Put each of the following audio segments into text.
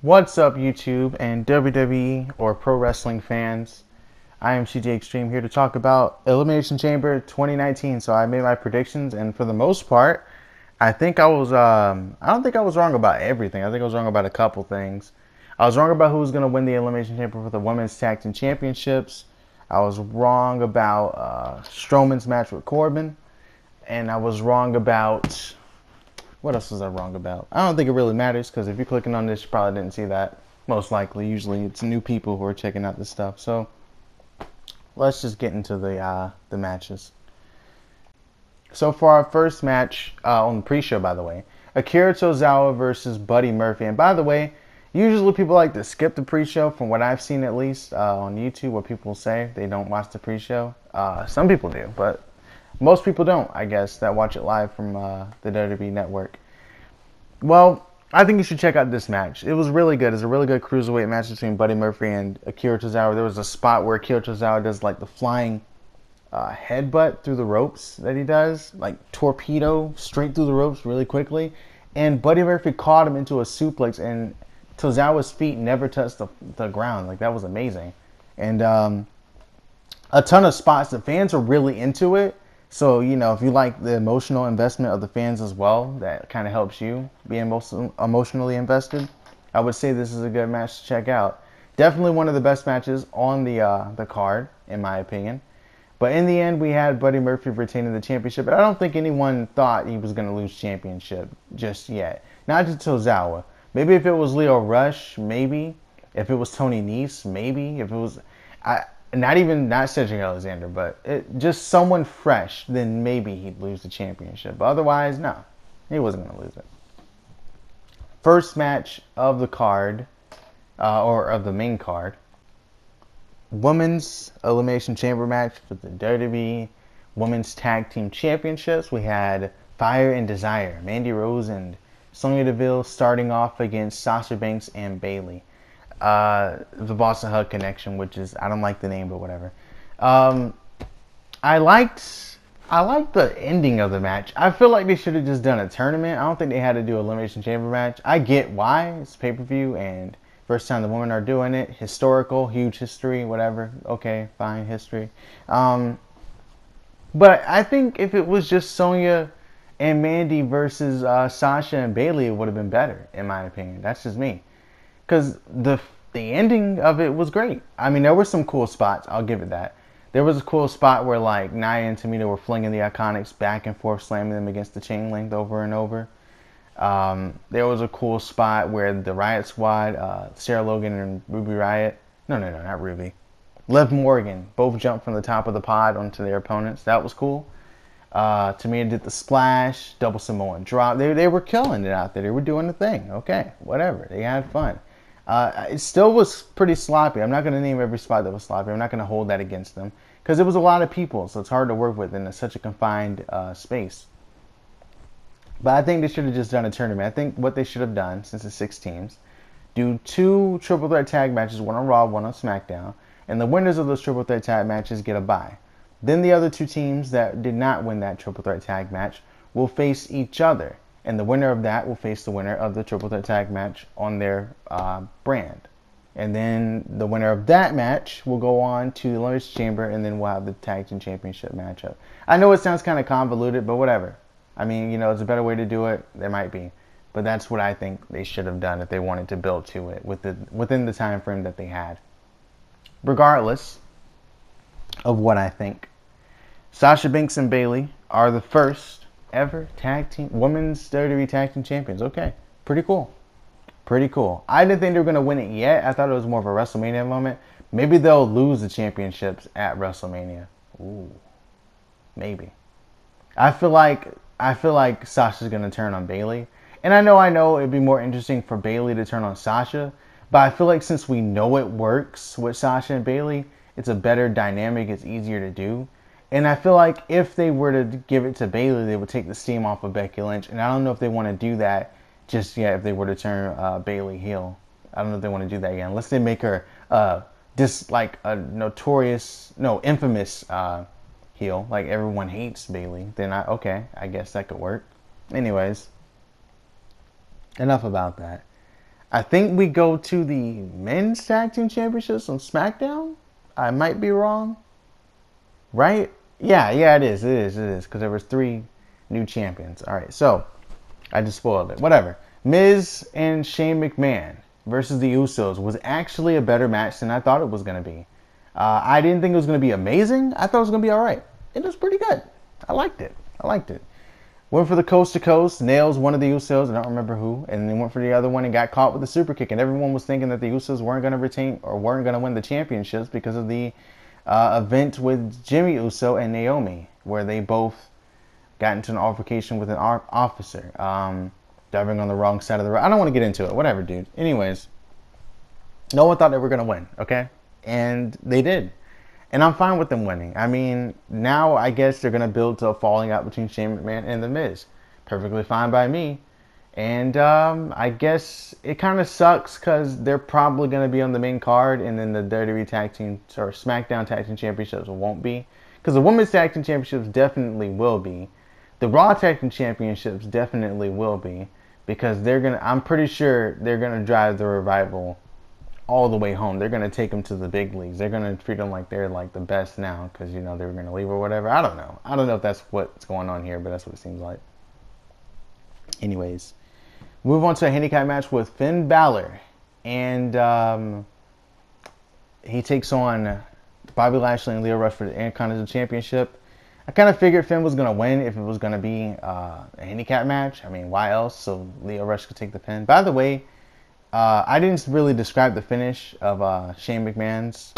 What's up, YouTube and WWE or pro wrestling fans? I am CJ Extreme here to talk about Elimination Chamber 2019. So I made my predictions, and for the most part, I think I was. I don't think I was wrong about everything. I think I was wrong about a couple things. I was wrong about who was going to win the Elimination Chamber for the Women's Tag Team Championships. I was wrong about Strowman's match with Corbin, and I was wrong about. What else was I wrong about? I don't think it really matters, because if you're clicking on this, you probably didn't see that. Most likely, usually it's new people who are checking out this stuff. So let's just get into the matches. So for our first match on the pre-show, by the way, Akira Tozawa versus Buddy Murphy. And by the way, usually people like to skip the pre-show, from what I've seen at least on YouTube, what people say. They don't watch the pre-show. Some people do, but most people don't, I guess, that watch it live from the WWE Network. Well, I think you should check out this match. It was really good. It's a really good cruiserweight match between Buddy Murphy and Akira Tozawa. There was a spot where Akira Tozawa does like the flying headbutt through the ropes that he does, like torpedo straight through the ropes really quickly. And Buddy Murphy caught him into a suplex, and Tozawa's feet never touched the ground. Like, that was amazing. And a ton of spots. The fans are really into it. So, you know, if you like the emotional investment of the fans as well, that kind of helps you be emotionally invested. I would say this is a good match to check out. Definitely one of the best matches on the card, in my opinion. But in the end, we had Buddy Murphy retaining the championship. But I don't think anyone thought he was going to lose championship just yet. Not to Tozawa. Maybe if it was Leo Rush, maybe. If it was Tony Nese, maybe. If it was... not Cedric Alexander, but just someone fresh, then maybe he'd lose the championship. But otherwise, no. He wasn't going to lose it. First match of the card, or of the main card. Women's Elimination Chamber match for the WWE Women's Tag Team Championships. We had Fire and Desire, Mandy Rose and Sonya Deville starting off against Sasha Banks and Bayley. The Boston Hug Connection, which is, I don't like the name, but whatever. I liked the ending of the match. I feel like they should have just done a tournament. I don't think they had to do an Elimination Chamber match. I get why. It's pay-per-view, and first time the women are doing it. Historical, huge history, whatever. Okay, fine, history. But I think if it was just Sonya and Mandy versus Sasha and Bayley, it would have been better, in my opinion. That's just me. Because the ending of it was great. I mean, there were some cool spots. I'll give it that. There was a cool spot where, like, Nia and Tamina were flinging the Iconics back and forth, slamming them against the chain link over and over. There was a cool spot where the Riot Squad, Sarah Logan and Ruby Riot, no, not Ruby, Liv Morgan, both jumped from the top of the pod onto their opponents. That was cool. Tamina did the splash, double Samoan drop. They were killing it out there. They were doing the thing. Okay, whatever. They had fun. It still was pretty sloppy. I'm not going to name every spot that was sloppy. I'm not going to hold that against them, because it was a lot of people, so it's hard to work with in such a confined space. But I think they should have just done a tournament. I think what they should have done, since it's 6 teams, do 2 triple threat tag matches, one on Raw, one on SmackDown, and the winners of those triple threat tag matches get a bye. Then the other 2 teams that did not win that triple threat tag match will face each other. And the winner of that will face the winner of the triple threat tag match on their brand. And then the winner of that match will go on to the Elimination Chamber, and then we'll have the Tag Team Championship matchup. I know it sounds kind of convoluted, but whatever. I mean, you know, it's a better way to do it. There might be. But that's what I think they should have done if they wanted to build to it within the time frame that they had. Regardless of what I think, Sasha Banks and Bayley are the first ever women's WWE tag team champions. Okay, pretty cool. Pretty cool. I didn't think they were going to win it yet. I thought it was more of a WrestleMania moment. Maybe they'll lose the championships at WrestleMania. Ooh, maybe. I feel like Sasha's going to turn on Bayley. And I know it'd be more interesting for Bayley to turn on Sasha, but I feel like since we know it works with Sasha and Bayley, it's a better dynamic. It's easier to do. And I feel like if they were to give it to Bayley, they would take the steam off of Becky Lynch. And I don't know if they want to do that just yet, if they were to turn Bayley heel. I don't know if they want to do that yet. Unless they make her like a infamous heel. Like everyone hates Bayley. Then I guess that could work. Anyways, enough about that. I think we go to the men's tag team championships on SmackDown. I might be wrong. Right? Yeah, it is. Because there was 3 new champions. All right, so I just spoiled it. Whatever. Miz and Shane McMahon versus the Usos was actually a better match than I thought it was going to be. I didn't think it was going to be amazing. I thought it was going to be all right. It was pretty good. I liked it. Went for the coast to coast, nails one of the Usos, I don't remember who, and then went for the other one and got caught with the super kick. And everyone was thinking that the Usos weren't going to retain or weren't going to win the championships because of the event with Jimmy Uso and Naomi, where they both got into an altercation with an officer, driving on the wrong side of the road. I don't want to get into it. Whatever, dude. Anyways, no one thought they were going to win, okay? And they did. And I'm fine with them winning. I mean, now I guess they're going to build to a falling out between Shane McMahon and The Miz. Perfectly fine by me. And I guess it kind of sucks because they're probably going to be on the main card, and then the WWE Tag Team or SmackDown Tag Team Championships won't be. Because the Women's Tag Team Championships definitely will be. The Raw Tag Team Championships definitely will be. Because I'm pretty sure they're going to drive the Revival all the way home. They're going to take them to the big leagues. They're going to treat them like they're like the best now because, you know, they were going to leave or whatever. I don't know. I don't know if that's what's going on here, but that's what it seems like. Anyways, move on to a handicap match with Finn Balor. And he takes on Bobby Lashley and Lio Rush for the Intercontinental Championship. I kind of figured Finn was going to win if it was going to be a handicap match. I mean, why else? So Lio Rush could take the pin. By the way, I didn't really describe the finish of Shane McMahon's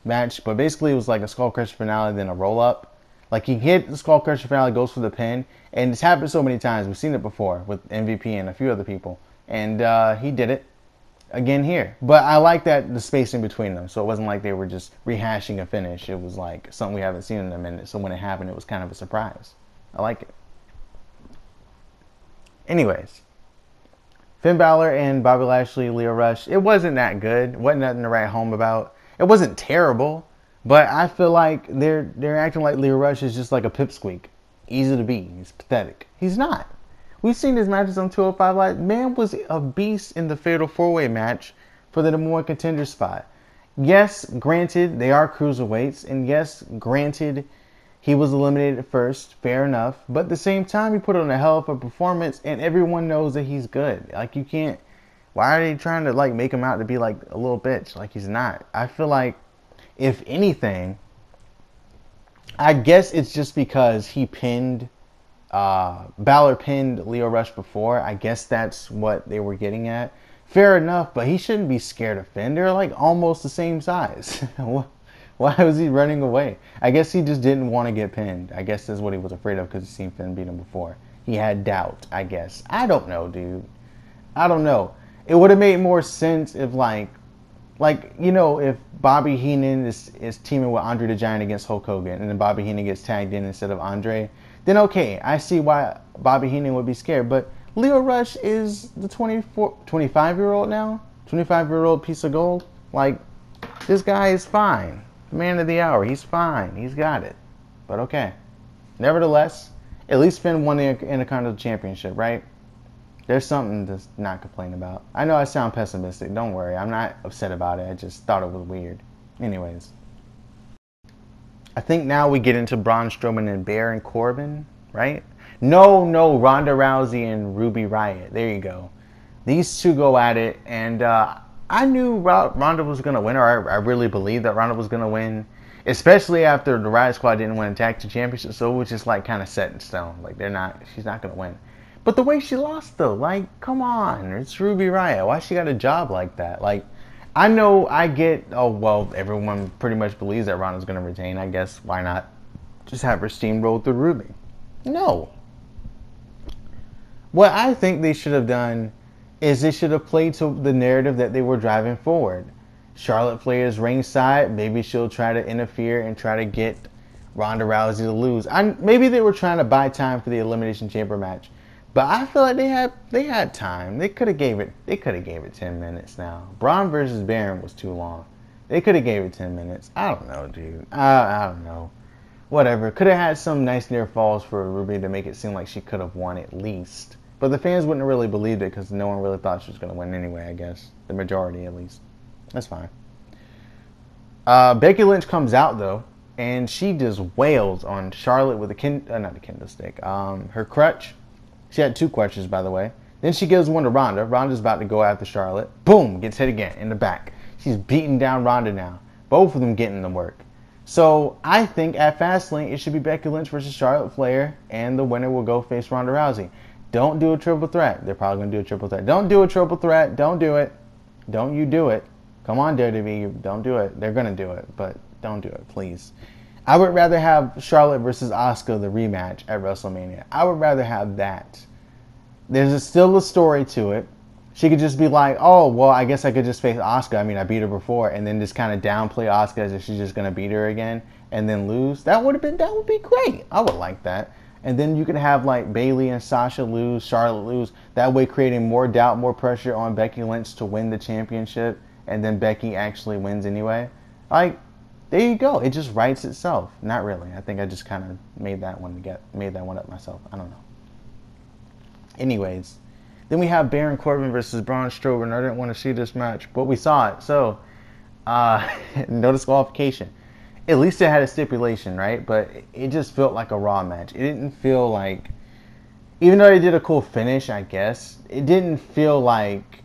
match, but basically it was like a Skull Crusher finale, then a roll-up. Like, he hit the Skull Crusher finale, goes for the pin, and it's happened so many times. We've seen it before with MVP and a few other people. And he did it again here. But I like that the space in between them, so it wasn't like they were just rehashing a finish. It was like something we haven't seen in a minute, so when it happened, it was kind of a surprise. I like it. Anyways. Finn Balor and Bobby Lashley, Lio Rush. It wasn't that good. Wasn't nothing to write home about. It wasn't terrible, but I feel like they're acting like Lio Rush is just like a pipsqueak. Easy to be. He's pathetic. He's not. We've seen his matches on 205 Live. Man was a beast in the Fatal 4-Way match for the number 1 contender spot. Yes, granted, they are cruiserweights, and yes, granted, he was eliminated first, fair enough. But at the same time, he put on a hell of a performance, and everyone knows that he's good. Like, you can't... Why are they trying to, like, make him out to be, like, a little bitch? Like, he's not. I feel like, if anything, I guess it's just because he pinned... Balor pinned Lio Rush before. I guess that's what they were getting at. Fair enough, but he shouldn't be scared of Finn. They're, like, almost the same size. Why was he running away? I guess he just didn't want to get pinned. I guess that's what he was afraid of because he's seen Finn beat him before. He had doubt, I guess. I don't know, dude. I don't know. It would have made more sense if, like, you know, if Bobby Heenan is teaming with Andre the Giant against Hulk Hogan, and then Bobby Heenan gets tagged in instead of Andre, then okay, I see why Bobby Heenan would be scared. But Lio Rush is the 25-year-old now? 25-year-old piece of gold? Like, this guy is fine. Man of the hour. He's fine. He's got it. But okay. Nevertheless, at least Finn won the Intercontinental Championship, right? There's something to not complain about. I know I sound pessimistic. Don't worry. I'm not upset about it. I just thought it was weird. Anyways. I think now we get into Braun Strowman and Baron Corbin, right? No, Ronda Rousey and Ruby Riott. There you go. These two go at it, and I knew Ronda was going to win, or I really believed that Ronda was going to win, especially after the Riott Squad didn't win a tag team championship, so it was just like kind of set in stone. Like, she's not going to win. But the way she lost, though, like, come on, it's Ruby Riott. Why she got a job like that? Like, I know I get, oh, well, everyone pretty much believes that Ronda's going to retain. I guess, why not just have her steamroll through Ruby? No. What I think they should have done is they should have played to the narrative that they were driving forward. Charlotte Flair's ringside. Maybe she'll try to interfere and try to get Ronda Rousey to lose. Maybe they were trying to buy time for the Elimination Chamber match. But I feel like they had time. They could have gave it 10 minutes now. Braun versus Baron was too long. They could have gave it 10 minutes. I don't know, dude. I don't know. Whatever. Could have had some nice near falls for Ruby to make it seem like she could have won at least. But the fans wouldn't have really believed it because no one really thought she was going to win anyway, I guess. The majority, at least. That's fine. Becky Lynch comes out, though, and she just wails on Charlotte with not a kendo stick, her crutch. She had 2 crutches, by the way. Then she gives one to Ronda. Ronda's about to go after Charlotte. Boom! Gets hit again in the back. She's beating down Ronda now. Both of them getting the work. So I think at Fastlane, it should be Becky Lynch versus Charlotte Flair, and the winner will go face Ronda Rousey. Don't do a triple threat. They're probably going to do a triple threat. Don't do a triple threat. Don't do it. Don't you do it. Come on, WWE. Don't do it. They're going to do it, but don't do it, please. I would rather have Charlotte versus Asuka, the rematch at WrestleMania. I would rather have that. There's still a story to it. She could just be like, oh, well, I guess I could just face Asuka. I mean, I beat her before, and then just kind of downplay Asuka as if she's just going to beat her again and then lose. That would be great. I would like that. And then you could have like Bayley and Sasha lose, Charlotte lose. That way creating more doubt, more pressure on Becky Lynch to win the championship, and then Becky actually wins anyway. Like, there you go. It just writes itself. Not really. I think I just kind of made that one up myself. I don't know. Anyways, then we have Baron Corbin versus Braun Strowman. I didn't want to see this match, but we saw it. So, no disqualification. At least it had a stipulation, right? But it just felt like a Raw match. It didn't feel like, even though they did a cool finish, I guess, it didn't feel like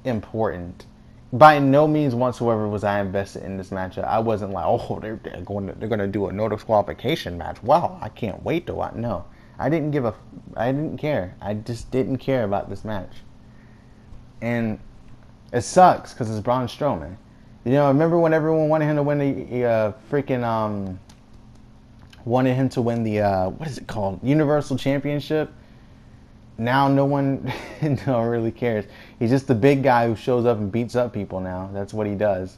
important. By no means whatsoever was I invested in this matchup. I wasn't like, oh, they're going to do a no disqualification match. Wow, I can't wait to watch. No. I didn't care. I just didn't care about this match. And it sucks because it's Braun Strowman. You know, remember when everyone wanted him to win the wanted him to win the what is it called? Universal Championship? Now no one really cares. He's just the big guy who shows up and beats up people now. That's what he does.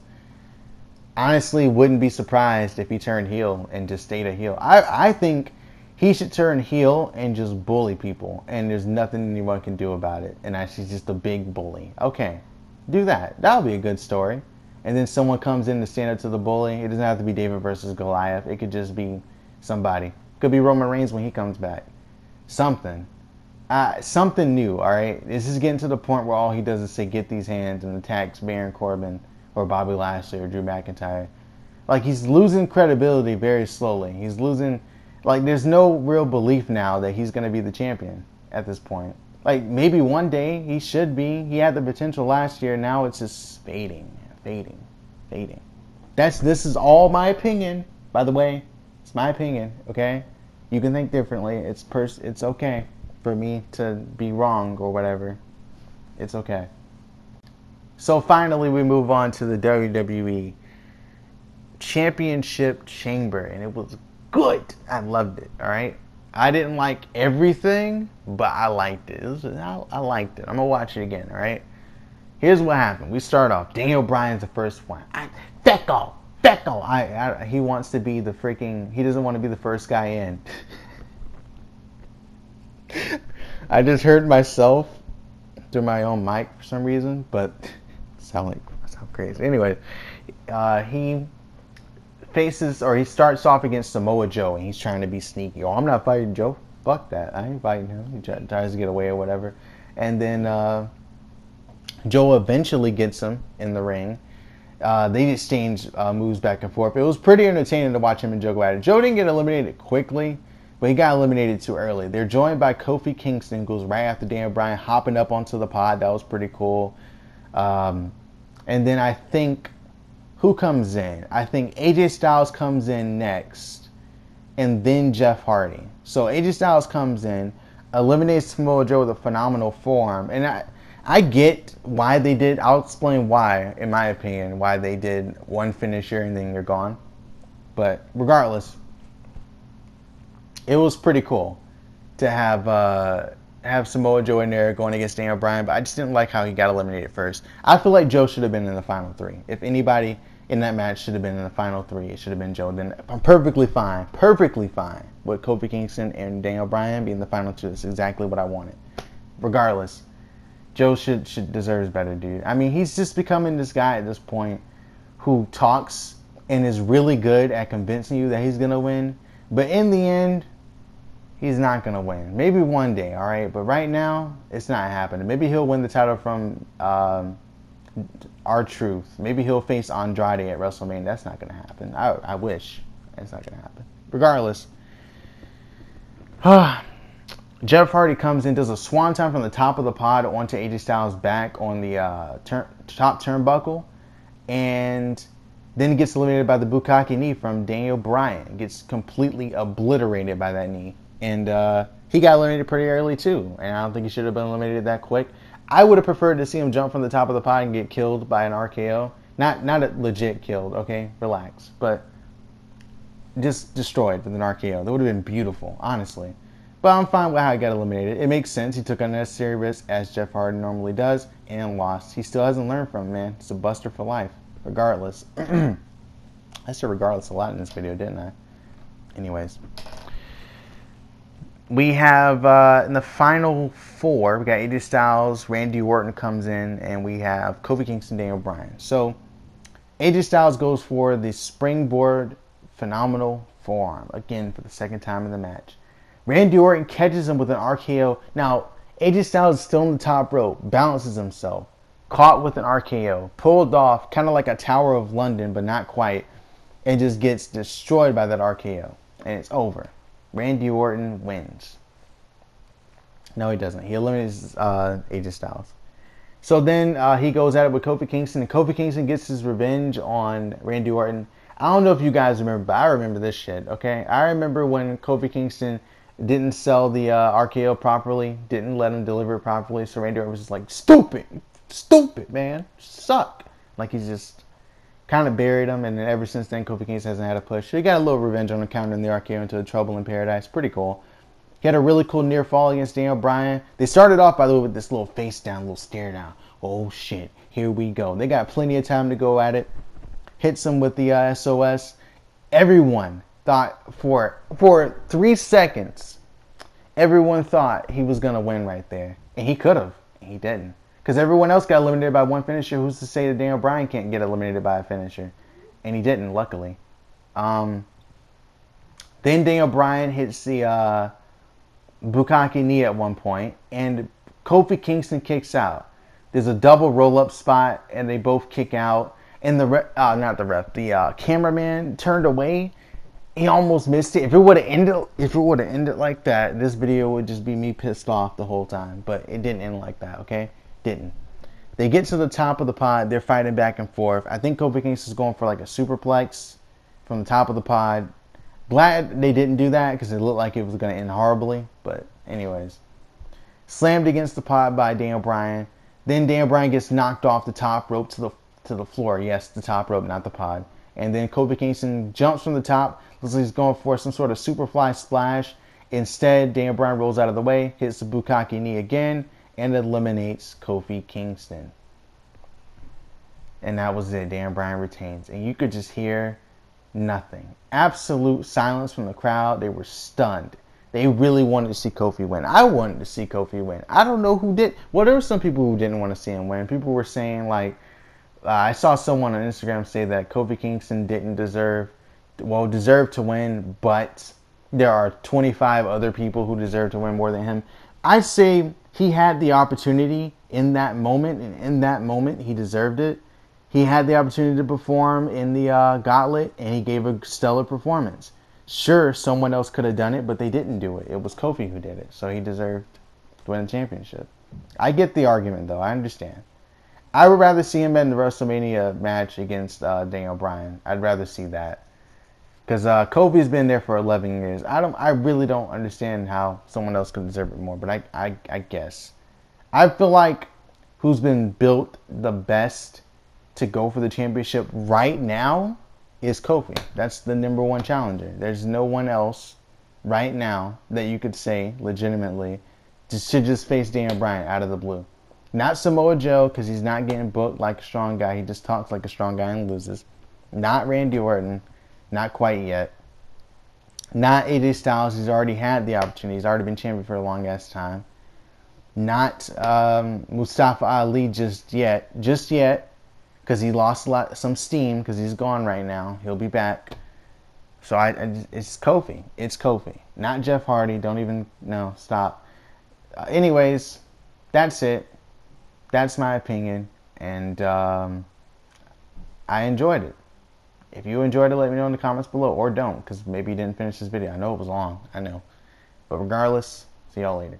Honestly, wouldn't be surprised if he turned heel and just stayed a heel. I think he should turn heel and just bully people, and there's nothing anyone can do about it. And actually, just a big bully. Okay, do that. That'll be a good story. And then someone comes in to stand up to the bully. It doesn't have to be David versus Goliath. It could just be somebody. It could be Roman Reigns when he comes back. Something. Something new, all right? This is getting to the point where all he does is say, get these hands, and attacks Baron Corbin or Bobby Lashley or Drew McIntyre. Like, he's losing credibility very slowly. He's losing... Like, there's no real belief now that he's going to be the champion at this point. Like, maybe one day he should be. He had the potential last year. Now it's just fading. This is all my opinion, by the way. It's my opinion, okay? You can think differently. It's okay for me to be wrong or whatever. It's okay. So finally, we move on to the WWE Championship Chamber, and it was good. I loved it. All right. I didn't like everything, but I liked it. I liked it. I'm gonna watch it again. All right. Here's what happened. We start off. Daniel Bryan's the first one. Becco. He wants to be the freaking. He doesn't want to be the first guy in. I just heard myself through my own mic for some reason, but it sound crazy. Anyway, he starts off against Samoa Joe, and he's trying to be sneaky. Oh, I'm not fighting Joe. Fuck that. I ain't fighting him. He tries to get away or whatever. And then Joe eventually gets him in the ring. They exchange moves back and forth. It was pretty entertaining to watch him and Joe go at it. Joe didn't get eliminated quickly, but he got eliminated too early. They're joined by Kofi Kingston, goes right after Daniel Bryan, hopping up onto the pod. That was pretty cool. And then I think... Who comes in? I think AJ Styles comes in next, and then Jeff Hardy. So AJ Styles comes in, eliminates Samoa Joe with a phenomenal forearm. And I get why they did. I'll explain why, in my opinion, why they did one finisher and then you're gone. But regardless, it was pretty cool to have Samoa Joe in there going against Daniel Bryan. But I just didn't like how he got eliminated first. I feel like Joe should have been in the final 3. If anybody in that match should have been in the final 3, it should have been Joe. Then I'm perfectly fine with Kofi Kingston and Daniel Bryan being the final 2. That's exactly what I wanted. Regardless, Joe deserves better, dude. I mean, he's just becoming this guy at this point who talks and is really good at convincing you that he's gonna win, but in the end, He's not going to win. Maybe one day, all right? But right now, it's not happening. Maybe he'll win the title from R-Truth. Maybe he'll face Andrade at WrestleMania. That's not going to happen. I wish. It's not going to happen. Regardless, Jeff Hardy comes in, does a swanton from the top of the pod onto AJ Styles' back on the top turnbuckle, and then gets eliminated by the Bukkake knee from Daniel Bryan. Gets completely obliterated by that knee. And he got eliminated pretty early too. And I don't think he should have been eliminated that quick. I would have preferred to see him jump from the top of the pod and get killed by an RKO. Not a legit killed, okay? Relax. But just destroyed with an RKO. That would have been beautiful, honestly. But I'm fine with how he got eliminated. It makes sense. He took unnecessary risks, as Jeff Hardy normally does, and lost. He still hasn't learned from it, man. It's a buster for life, regardless. I said regardless a lot in this video, didn't I? Anyways. We have, in the final four, we got AJ Styles, Randy Orton comes in, and we have Kofi Kingston, Daniel Bryan. So, AJ Styles goes for the springboard phenomenal forearm, again, for the second time in the match. Randy Orton catches him with an RKO. Now, AJ Styles is still on the top rope, balances himself, caught with an RKO, pulled off, kind of like a Tower of London, but not quite, and just gets destroyed by that RKO, and it's over. Randy Orton wins. No, he doesn't. He eliminates AJ Styles. So then he goes at it with Kofi Kingston, and Kofi Kingston gets his revenge on Randy Orton. I don't know if you guys remember, but I remember this shit, okay? I remember when Kofi Kingston didn't sell the RKO properly, didn't let him deliver it properly, so Randy Orton was just like, stupid, man, suck. Like, he's just kind of buried him, and then ever since then, Kofi Kingston hasn't had a push. So he got a little revenge on him, countering the RKO into a Trouble in Paradise. Pretty cool. He had a really cool near fall against Daniel Bryan. They started off, by the way, with this little face down, little stare down. Oh, shit. Here we go. They got plenty of time to go at it. Hits him with the SOS. Everyone thought for 3 seconds, everyone thought he was going to win right there. And he could have. And he didn't. Because everyone else got eliminated by one finisher. Who's to say that Daniel Bryan can't get eliminated by a finisher? And he didn't, luckily. Then Daniel Bryan hits the Bukkake knee at one point. And Kofi Kingston kicks out. There's a double roll-up spot. And they both kick out. And the cameraman turned away. He almost missed it. If it would have ended like that, this video would just be me pissed off the whole time. But it didn't end like that, okay? Didn't. They get to the top of the pod. They're fighting back and forth. I think Kofi Kingston's going for like a superplex from the top of the pod. Glad they didn't do that because it looked like it was going to end horribly. But anyways. Slammed against the pod by Daniel Bryan. Then Daniel Bryan gets knocked off the top rope to the floor. Yes, the top rope, not the pod. And then Kofi Kingston jumps from the top. Looks like he's going for some sort of superfly splash. Instead, Daniel Bryan rolls out of the way, hits the Bukkake knee again, and eliminates Kofi Kingston. And that was it. Daniel Bryan retains. And you could just hear nothing. Absolute silence from the crowd. They were stunned. They really wanted to see Kofi win. I wanted to see Kofi win. I don't know who did. Well, there were some people who didn't want to see him win. People were saying, like, I saw someone on Instagram say that Kofi Kingston didn't deserve to win, but there are 25 other people who deserve to win more than him. I say he had the opportunity in that moment, and in that moment, he deserved it. He had the opportunity to perform in the gauntlet, and he gave a stellar performance. Sure, someone else could have done it, but they didn't do it. It was Kofi who did it, so he deserved to win the championship. I get the argument, though. I understand. I would rather see him in the WrestleMania match against Daniel Bryan. I'd rather see that. Because Kofi's been there for 11 years. I really don't understand how someone else could deserve it more, but I guess. I feel like who's been built the best to go for the championship right now is Kofi. That's the number one challenger. There's no one else right now that you could say legitimately should just face Daniel Bryan out of the blue. Not Samoa Joe, because he's not getting booked like a strong guy. He just talks like a strong guy and loses. Not Randy Orton. Not quite yet. Not AJ Styles. He's already had the opportunity. He's already been champion for a long ass time. Not Mustafa Ali just yet. Just yet. Because he lost some steam. Because he's gone right now. He'll be back. So it's Kofi. It's Kofi, not Jeff Hardy. Don't even no stop. Anyways, that's it. That's my opinion, and I enjoyed it. If you enjoyed it, let me know in the comments below, or don't, because maybe you didn't finish this video. I know it was long. I know, but regardless, see y'all later.